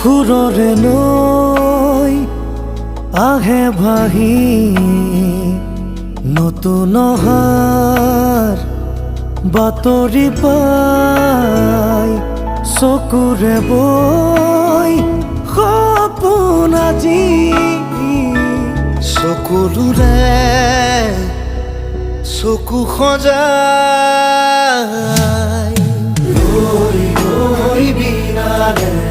সুৰৰে নৈ আহে ভাহি নতুন অহাৰ বাতৰি পাই চকুৰে বৈ সপোন আজি চকুলোৰে চকু সজাই গৈ গৈ বিনালে